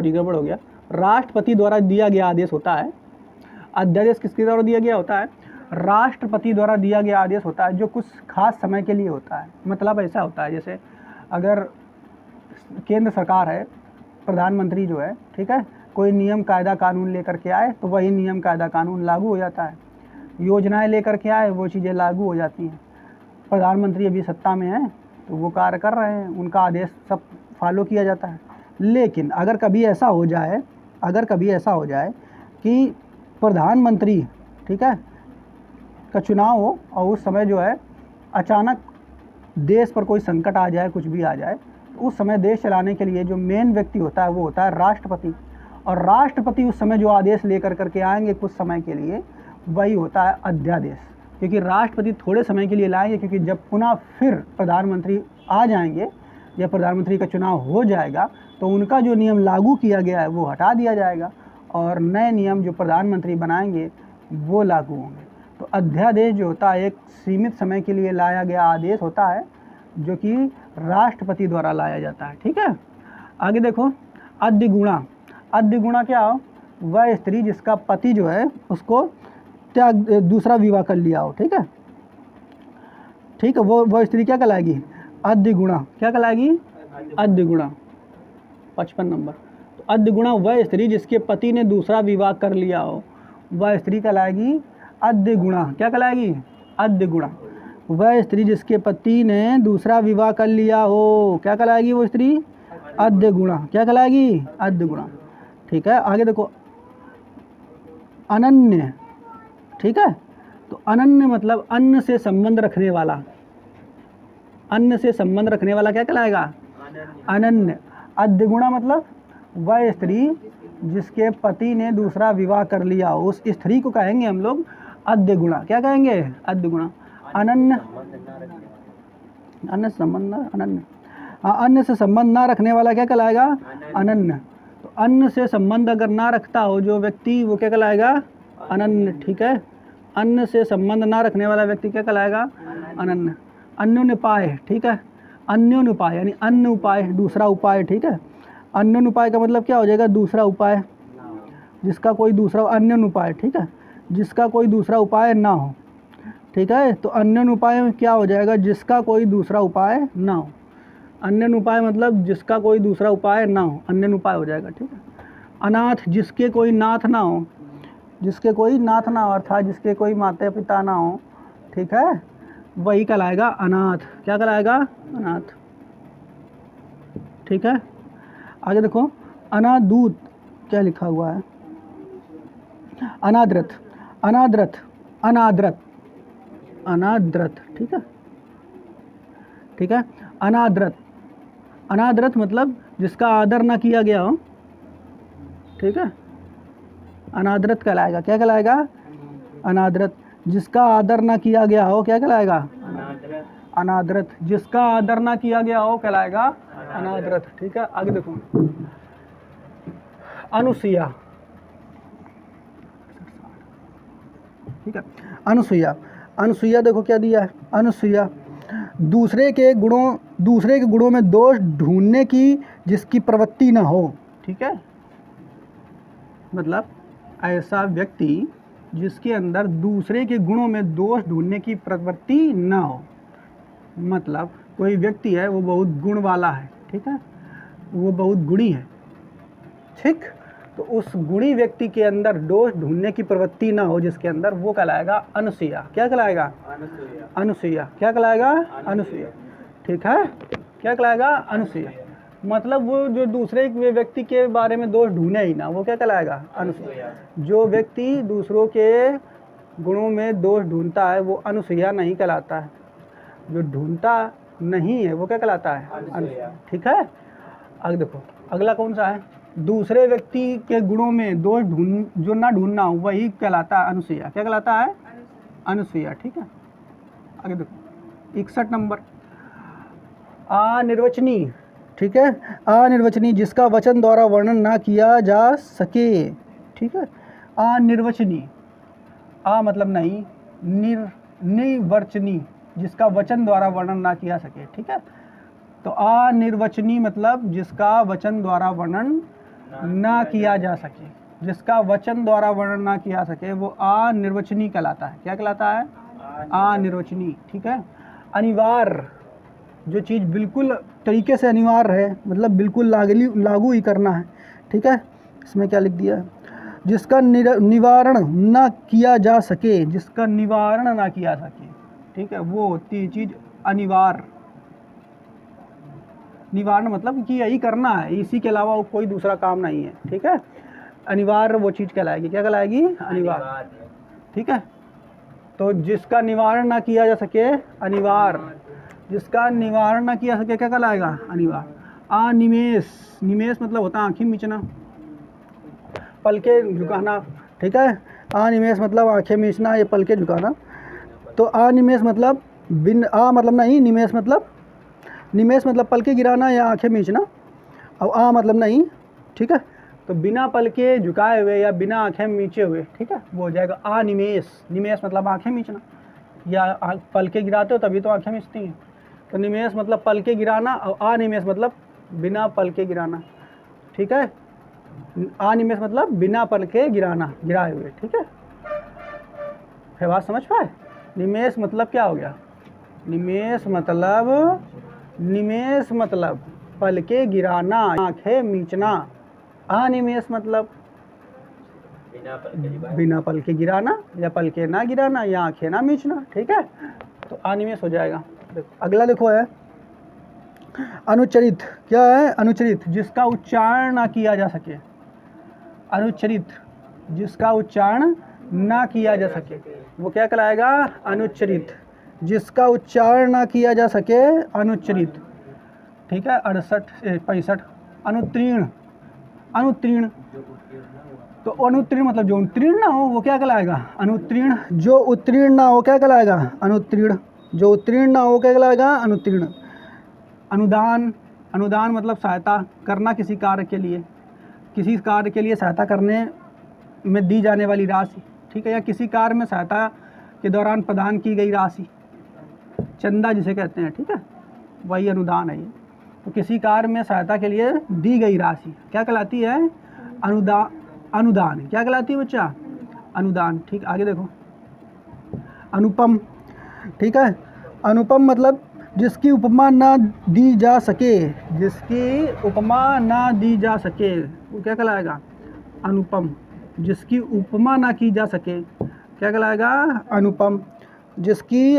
गड़बड़ हो गया। राष्ट्रपति द्वारा दिया गया आदेश होता है। अध्यादेश किसके द्वारा दिया गया होता है? राष्ट्रपति द्वारा दिया गया आदेश होता है, जो कुछ खास समय के लिए होता है। मतलब ऐसा होता है, जैसे अगर केंद्र सरकार है, प्रधानमंत्री जो है, ठीक है, कोई नियम कायदा कानून लेकर के आए तो वही नियम कायदा कानून लागू हो जाता है। योजनाएं लेकर के आए, वो चीज़ें लागू हो जाती हैं। प्रधानमंत्री अभी सत्ता में है तो वो कार्य कर रहे हैं, उनका आदेश सब फॉलो किया जाता है। लेकिन अगर कभी ऐसा हो जाए कि प्रधानमंत्री, ठीक है, का चुनाव हो और उस समय जो है अचानक देश पर कोई संकट आ जाए, कुछ भी आ जाए, तो उस समय देश चलाने के लिए जो मेन व्यक्ति होता है वो होता है राष्ट्रपति। और राष्ट्रपति उस समय जो आदेश लेकर करके आएंगे कुछ समय के लिए, वही होता है अध्यादेश। क्योंकि राष्ट्रपति थोड़े समय के लिए लाएंगे, क्योंकि जब पुनः फिर प्रधानमंत्री आ जाएंगे या प्रधानमंत्री का चुनाव हो जाएगा तो उनका जो नियम लागू किया गया है वो हटा दिया जाएगा और नए नियम जो प्रधानमंत्री बनाएंगे वो लागू होंगे। तो अध्यादेश जो होता है एक सीमित समय के लिए लाया गया आदेश होता है, जो कि राष्ट्रपति द्वारा लाया जाता है। ठीक है, आगे देखो, अधिगुणा। अधिगुणा क्या हो? वह स्त्री जिसका पति जो है उसको दूसरा विवाह कर लिया हो। ठीक है, वो स्त्री क्या कहलाएगी? अधिगुणा। क्या कहलाएगी? अधिगुणा। 55 नंबर। तो अधिगुणा वह स्त्री जिसके पति ने दूसरा विवाह कर लिया हो, वह स्त्री कहलाएगी अधिगुणा। क्या कहलाएगी? अधिगुणा। वह स्त्री जिसके पति ने दूसरा विवाह कर लिया हो, क्या कहलाएगी वो स्त्री? अधिगुणा। क्या कहलाएगी? अधिगुणा। ठीक है, आगे देखो, अनन्य। ठीक है, तो अनन्य मतलब अन्न से संबंध रखने वाला। अन्न से संबंध रखने वाला क्या कहलाएगा? अनन्य। अधिगुणा मतलब वह स्त्री जिसके पति ने दूसरा विवाह कर लिया हो, उस स्त्री को कहेंगे हम लोग अधिगुणा। क्या कहेंगे? अधिगुणा। अनन्य, अन्न संबंध, अनन्य। हाँ, अन्न से संबंध ना रखने वाला क्या कहलाएगा? अनन्य। तो अन्न से संबंध अगर ना रखता हो जो व्यक्ति, वो क्या कहलाएगा? अनन्य। ठीक है, अन्न से संबंध ना रखने वाला व्यक्ति क्या कहलाएगा? अनन्य। अन्योन्युपाय। ठीक है, अन्योन्युपाय यानी अन्य उपाय, दूसरा उपाय। ठीक है, अन्योन्युपाय का मतलब क्या हो जाएगा? दूसरा उपाय, जिसका कोई दूसरा, अन्योन्युपाय। ठीक है, जिसका कोई दूसरा उपाय ना हो। ठीक है, तो अन्योन्युपाय में क्या हो जाएगा? जिसका कोई दूसरा उपाय ना हो। अन्योन्युपाय मतलब जिसका कोई दूसरा उपाय ना हो, अन्योन्युपाय हो जाएगा। ठीक है, अनाथ, जिसके कोई नाथ ना हो। जिसके कोई नाथ ना हो अर्थात जिसके कोई माता पिता ना हो, ठीक है, वही कहलाएगा अनाथ। क्या कहलाएगा? अनाथ। ठीक है, आगे देखो, अनादूत। क्या लिखा हुआ है? अनाद्रत। अनाद्रत, अनाद्रत, अनाद्रत। ठीक है, ठीक है, अनाद्रत। अनाद्रत मतलब जिसका आदर ना किया गया हो। ठीक है, अनादरत कहलाएगा। क्या कहलाएगा? अनादरत। जिसका आदर ना किया गया हो क्या कहलाएगा? अनादरत। जिसका आदर ना किया गया हो कहलाएगा अनादरत। ठीक है, आगे देखो, अनुसुईया। ठीक है, अनुसुईया। अनुसुईया देखो क्या दिया है? अनुसुईया दूसरे के गुणों में दोष ढूंढने की जिसकी प्रवृत्ति ना हो। ठीक है, मतलब ऐसा व्यक्ति जिसके अंदर दूसरे के गुणों में दोष ढूंढने की प्रवृत्ति ना हो। मतलब कोई व्यक्ति है वो बहुत गुण वाला है, ठीक है, वो बहुत गुणी है, ठीक, तो उस गुणी व्यक्ति के अंदर दोष ढूंढने की प्रवृत्ति ना हो जिसके अंदर, वो कहलाएगा अनुसुईया। क्या कहलाएगा? अनुसुईया। क्या कहलाएगा? अनुसुईया। ठीक है, क्या कहलाएगा? अनुसुईया। मतलब वो जो दूसरे व्यक्ति के बारे में दोष ढूंढे ही ना, वो क्या कहलाएगा? अनुसुईया। जो व्यक्ति दूसरों के गुणों में दोष ढूंढता है वो अनुसुईया नहीं कहलाता है। जो ढूंढता नहीं है वो क्या कहलाता है? अनुसुईया। ठीक है, आगे देखो, अगला कौन सा है? दूसरे व्यक्ति के गुणों में दोष जो ना ढूंढना हो वही कहलाता है अनुसुईया। क्या कहलाता है? अनुसुईया। ठीक है, आगे देखो, 61 नंबर, अनिर्वचनीय। ठीक है। अनिर्वचनीय जिसका वचन द्वारा वर्णन ना किया जा सके, ठीक है। अनिर्वचनीय, आ मतलब नहीं, निर्वचनीय जिसका वचन द्वारा वर्णन ना किया सके, ठीक है। तो अनिर्वचनीय मतलब जिसका वचन द्वारा वर्णन ना किया जा सके, जिसका वचन द्वारा वर्णन ना किया सके वो अनिर्वचनीय कहलाता है। क्या कहलाता है? अनिर्वचनीय, ठीक है। अनिवार्य, जो चीज़ बिल्कुल तरीके से अनिवार्य है, मतलब बिल्कुल लागू ही करना है, ठीक है। इसमें क्या लिख दिया है? जिसका निवारण ना किया जा सके, जिसका निवारण ना किया सके, ठीक है, वो होती है चीज़ अनिवार्य। निवारण मतलब कि यही करना है, इसी के अलावा कोई दूसरा काम नहीं है, ठीक है। अनिवार्य वो चीज़ कहलाएगी, क्या कहलाएगी? अनिवार्य, ठीक है। तो जिसका निवारण ना किया जा सके अनिवार्य, जिसका निवारण ना किया सके क्या कहलाएगा? अनिवार्य। अनिमेष, निमेष मतलब होता है आँखें मीचना, पलके झुकाना, ठीक है। अनिमेष मतलब आँखें मीचना, ये पलके झुकाना। तो अनिमेष मतलब मतलब नहीं, निमेष मतलब, निमेष मतलब पलके गिराना या आँखें मीचना, और मतलब नहीं, ठीक है। तो बिना पलके झुकाए हुए या बिना आँखें मीचे हुए, ठीक है, वो हो जाएगा अनिमेष। निमेष मतलब आँखें मीचना, या पलके गिराते हो तभी तो आँखें मीचती हैं। तो निमेष मतलब पलके गिराना, और अनिमेष मतलब बिना पलके गिराना, ठीक है। अनिमेष मतलब बिना पलके गिराना, गिराए हुए, ठीक है। फिर बात समझ पाए? निमेष मतलब क्या हो गया? निमेष मतलब पलके गिराना, आँखें मीचना। अनिमेष मतलब बिना पलके गिराना, या पलके ना गिराना, या आँखें ना मीचना, ठीक है। तो अनिमेष हो जाएगा। अगला देखो है अनुच्चरित। क्या है? अनुच्चरित जिसका उच्चारण ना किया जा सके। अनुच्चरित जिसका उच्चारण ना किया जा सके वो क्या कहलाएगा? अनुच्चरित। जिसका उच्चारण ना किया जा सके अनुच्चरित, ठीक है। 65 अनुत्तीर्ण, अनुत्तीर्ण, तो अनुत्तीर्ण मतलब जो उत्तीर्ण ना हो वो क्या कहलाएगा? अनुत्तीर्ण। जो उत्तीर्ण ना हो क्या कहलाएगा? अनुत्तीर्ण। जो उत्तीर्ण ना हो क्या कहलाएगा? अनुत्तीर्ण। अनुदान, अनुदान मतलब सहायता करना किसी कार्य के लिए, किसी कार्य के लिए सहायता करने में दी जाने वाली राशि, ठीक है, या किसी कार्य में सहायता के दौरान प्रदान की गई राशि, चंदा जिसे कहते हैं, ठीक है, वही अनुदान है ये। तो किसी कार्य में सहायता के लिए दी गई राशि क्या कहलाती है? अनुदान। अनुदान क्या कहलाती है बच्चा? अनुदान, ठीक। आगे देखो अनुपम, ठीक है। अनुपम मतलब जिसकी उपमा ना दी जा सके, जिसकी उपमा ना दी जा सके वो क्या कहलाएगा? अनुपम। जिसकी उपमा ना की जा सके क्या कहलाएगा? अनुपम। जिसकी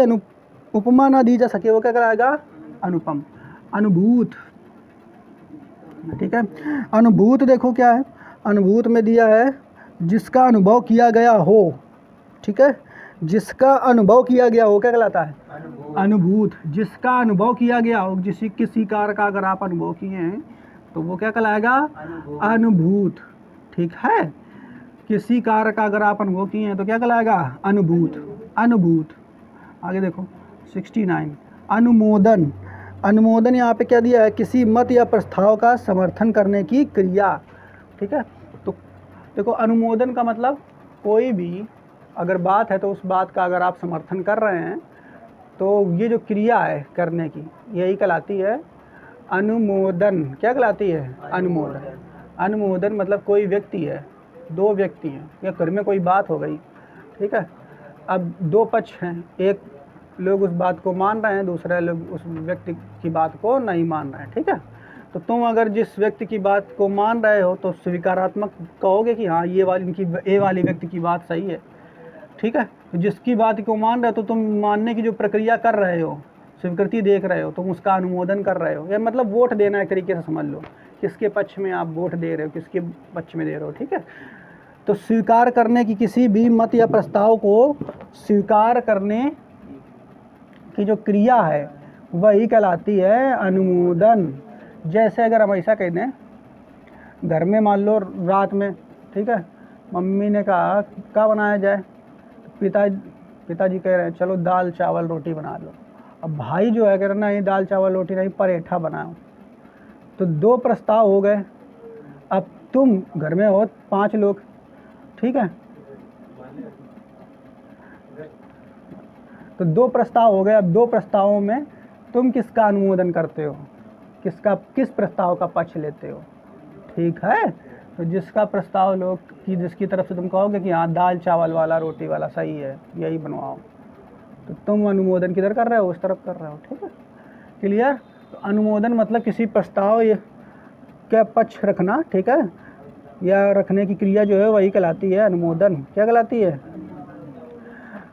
उपमा ना दी जा सके वो क्या कहलाएगा? अनुपम। अनुभूत, ठीक है। अनुभूत देखो क्या है? अनुभूत में दिया है जिसका अनुभव किया गया हो, ठीक है। जिसका अनुभव किया गया हो क्या कहलाता है? अनुभूत। जिसका अनुभव किया गया हो, किसी कार्य का अगर आप अनुभव किए हैं तो वो क्या कहलाएगा? अनुभूत, ठीक है। किसी कार्य का अगर आप अनुभव किए हैं तो क्या कहलाएगा? अनुभूत। अनुभूत। आगे देखो 69 अनुमोदन। अनुमोदन यहाँ पे क्या दिया है? किसी मत या प्रस्ताव का समर्थन करने की क्रिया, ठीक है। तो देखो अनुमोदन का मतलब कोई भी अगर बात है तो उस बात का अगर आप समर्थन कर रहे हैं तो ये जो क्रिया है करने की यही कहलाती है अनुमोदन। क्या कहलाती है? अनुमोदन। अनुमोदन मतलब कोई व्यक्ति है, दो व्यक्ति हैं या घर में कोई बात हो गई, ठीक है। अब दो पक्ष हैं, एक लोग उस बात को मान रहे हैं, दूसरे लोग उस व्यक्ति की बात को नहीं मान रहे हैं, ठीक है। तो तुम अगर जिस व्यक्ति की बात को मान रहे हो तो स्वीकारात्मक कहोगे कि हाँ ये वाली इनकी ए वाली व्यक्ति की बात सही है, ठीक है। तो जिसकी बात को मान रहे हो तो तुम मानने की जो प्रक्रिया कर रहे हो, स्वीकृति देख रहे हो, तुम उसका अनुमोदन कर रहे हो, या मतलब वोट देना एक तरीके से समझ लो, किसके पक्ष में आप वोट दे रहे हो, किसके पक्ष में दे रहे हो, ठीक है। तो स्वीकार करने की किसी भी मत या प्रस्ताव को स्वीकार करने की जो क्रिया है वही कहलाती है अनुमोदन। जैसे अगर हम ऐसा कह दें, घर में मान लो रात में, ठीक है, मम्मी ने कहा क्या बनाया जाए, पिताजी कह रहे हैं चलो दाल चावल रोटी बना लो। अब भाई जो है कह रहे नहीं दाल चावल रोटी नहीं, पराठा बनाओ। तो 2 प्रस्ताव हो गए। अब तुम घर में हो 5 लोग, ठीक है, तो 2 प्रस्ताव हो गए। अब 2 प्रस्तावों में तुम किसका अनुमोदन करते हो, किस प्रस्ताव का पक्ष लेते हो, ठीक है। तो जिसका प्रस्ताव लोग कि जिसकी तरफ से तुम कहोगे कि हाँ दाल चावल वाला रोटी वाला सही है, यही बनवाओ, तो तुम अनुमोदन किधर कर रहे हो, उस तरफ कर रहे हो, ठीक है, क्लियर। तो अनुमोदन मतलब किसी प्रस्ताव का पक्ष रखना, ठीक है, या रखने की क्रिया जो है वही कहलाती है अनुमोदन। क्या कहलाती है।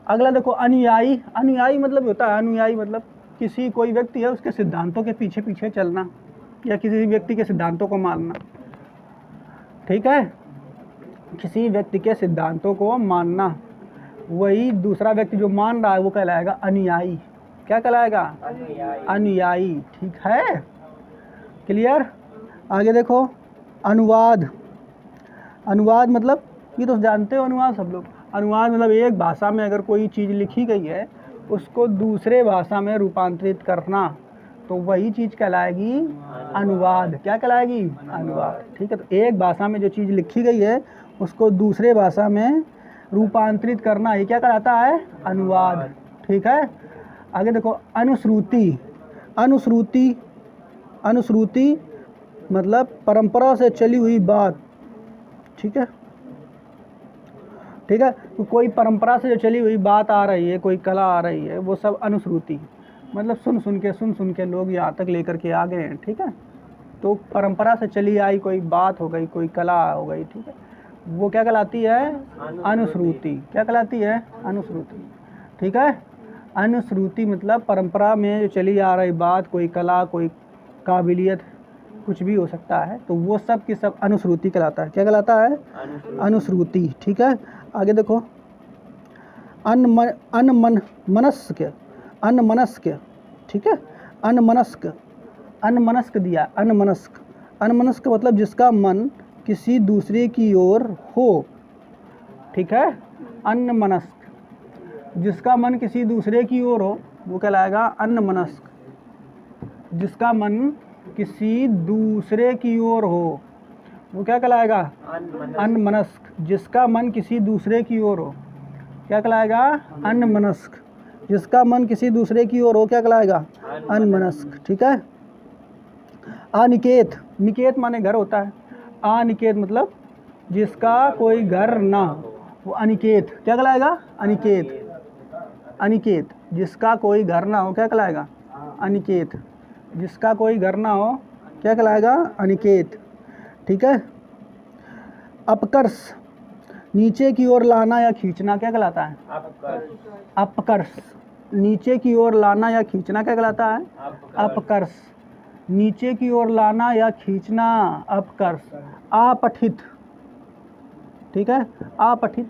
अगला देखो अनुयायी। अनुयायी मतलब होता है, अनुयायी मतलब किसी कोई व्यक्ति है उसके सिद्धांतों के पीछे पीछे चलना या किसी व्यक्ति के सिद्धांतों को मानना, ठीक है, किसी व्यक्ति के सिद्धांतों को मानना। वही दूसरा व्यक्ति जो मान रहा है वो कहलाएगा अनुयायी। क्या कहलाएगा, अनुयायी, ठीक है, क्लियर। आगे देखो अनुवाद। अनुवाद मतलब ये तो जानते हो, अनुवाद सब लोग। अनुवाद मतलब एक भाषा में अगर कोई चीज़ लिखी गई है उसको दूसरे भाषा में रूपांतरित करना, तो वही चीज़ कहलाएगी अनुवाद। क्या कहलाएगी, अनुवाद, ठीक है। तो एक भाषा में जो चीज़ लिखी गई है उसको दूसरे भाषा में रूपांतरित करना, ये क्या कहलाता है, अनुवाद, ठीक है। आगे देखो अनुश्रुति। अनुश्रुति, अनुश्रुति मतलब परंपरा से चली हुई बात, ठीक है, ठीक है। तो कोई परंपरा से जो चली हुई बात आ रही है, कोई कला आ रही है, वो सब अनुश्रुति मतलब सुन सुन के लोग यहाँ तक लेकर के आ गए हैं, ठीक है। तो परंपरा से चली आई कोई बात हो गई, कोई कला हो गई, ठीक है, वो क्या कहलाती है, अनुश्रुति। क्या कहलाती है, अनुश्रुति, ठीक है। अनुश्रुति मतलब परंपरा में जो चली आ रही बात, कोई कला, कोई काबिलियत, कुछ भी हो सकता है, तो वो सब की सब अनुश्रुति कहलाता है। क्या कहलाता है, अनुश्रुति, ठीक है। आगे देखो अनमनस्क। अनमनस्क, ठीक है, अनमनस्क। अनमनस्क दिया, अनमनस्क। अनमनस्क मतलब जिसका मन किसी दूसरे की ओर हो, ठीक है, अनमनस्क, जिसका मन किसी दूसरे की ओर हो वो कहलाएगा अनमनस्क। जिसका मन किसी दूसरे की ओर हो वो क्या कहलाएगा, अनमनस्क। जिसका मन किसी दूसरे की ओर हो क्या कहलाएगा, अनमनस्क। जिसका मन किसी दूसरे की ओर हो क्या कहलाएगा, अनमनस्क, ठीक है। अनिकेत। निकेत माने घर होता है। अनिकेत मतलब जिसका कोई घर ना हो, वो अनिकेत। क्या कहलाएगा, अनिकेत। अनिकेत, जिसका कोई घर ना हो क्या कहलाएगा, अनिकेत। जिसका कोई घर ना हो क्या कहलाएगा, अनिकेत, ठीक है। अपकर्ष, नीचे की ओर लाना या खींचना क्या कहलाता है, अपकर्ष। नीचे की ओर लाना या खींचना क्या कहलाता है, अपकर्ष। नीचे की ओर लाना या खींचना, अपकर्ष। अपठित, ठीक है, अपठित।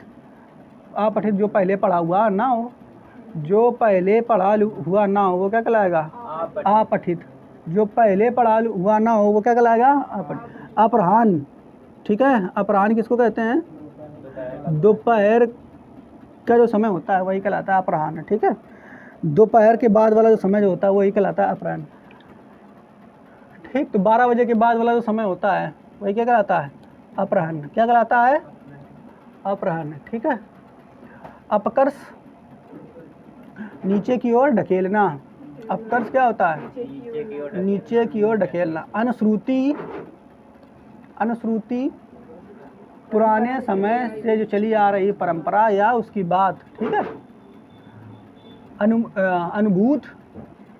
अपठित जो पहले पढ़ा हुआ ना हो, जो पहले पढ़ा हुआ ना हो वो क्या कहलाएगा, अपठित। जो पहले पढ़ा हुआ ना हो वो क्या कहलाएगा, अपठित। अपराह्न, ठीक है। अपराह्न किसको कहते हैं, दोपहर का जो समय होता है वही कहलाता है अपराह्न, ठीक है। दोपहर के बाद वाला जो समय जो होता है वही कहलाता है अपराह्न, ठीक। तो 12 बजे के बाद वाला जो समय होता है वही क्या कहलाता है, अपराह्न। क्या कहलाता है, अपराह्न, ठीक है। अपकर्ष, नीचे की ओर ढकेलना। अपकर्ष क्या होता है, नीचे की ओर ढकेलना। अनुश्रुति, अनुश्रुति पुराने समय से जो चली आ रही परंपरा या उसकी बात, ठीक है। अनुभूत,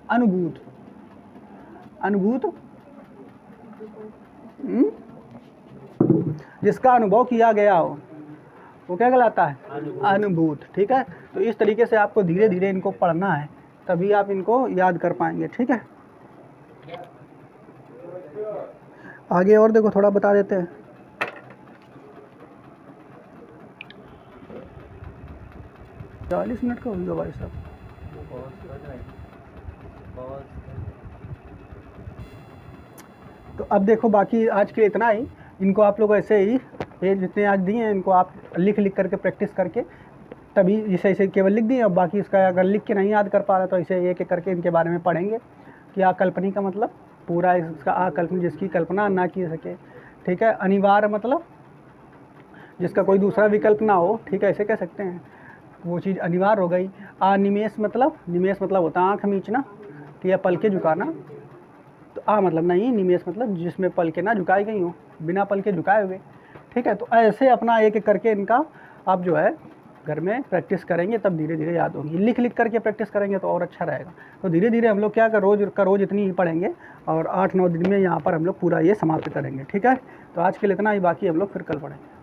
अनुभूत, अनुभूत जिसका अनुभव किया गया हो वो क्या कहलाता है, अनुभूत, ठीक है। तो इस तरीके से आपको धीरे धीरे इनको पढ़ना है, तभी आप इनको याद कर पाएंगे, ठीक है। आगे और देखो थोड़ा बता देते हैं। चालीस मिनट का हो गया भाई साहब। तो अब देखो बाकी आज के इतना ही। इनको आप लोग ऐसे ही, ये जितने आज दिए हैं इनको आप लिख लिख करके प्रैक्टिस करके, तभी जैसे ऐसे केवल लिख दिए। और बाकी इसका अगर लिख के नहीं याद कर पा रहा तो ऐसे एक एक करके इनके बारे में पढ़ेंगे कि आकल्पनिक का मतलब पूरा इसका अकल्पना, जिसकी कल्पना ना की सके, ठीक है। अनिवार्य मतलब जिसका कोई दूसरा विकल्प ना हो, ठीक है, ऐसे कह सकते हैं, वो चीज़ अनिवार्य हो गई। निमेष मतलब होता है आँख मीचना, ठीक है, पलकें झुकाना। तो मतलब नहीं, निमेष मतलब जिसमें पलकें ना झुकाई गई हो, बिना पलकें झुकाए हुए, ठीक है। तो ऐसे अपना एक एक करके इनका आप जो है घर में प्रैक्टिस करेंगे, तब धीरे धीरे याद होगी। लिख लिख करके प्रैक्टिस करेंगे तो और अच्छा रहेगा। तो धीरे धीरे हम लोग क्या कर रोज़ का रोज़ इतनी ही पढ़ेंगे, और 8-9 दिन में यहाँ पर हम लोग पूरा ये समाप्त करेंगे, ठीक है। तो आज के लिए इतना ही, बाकी हम लोग फिर कल पढ़ेंगे।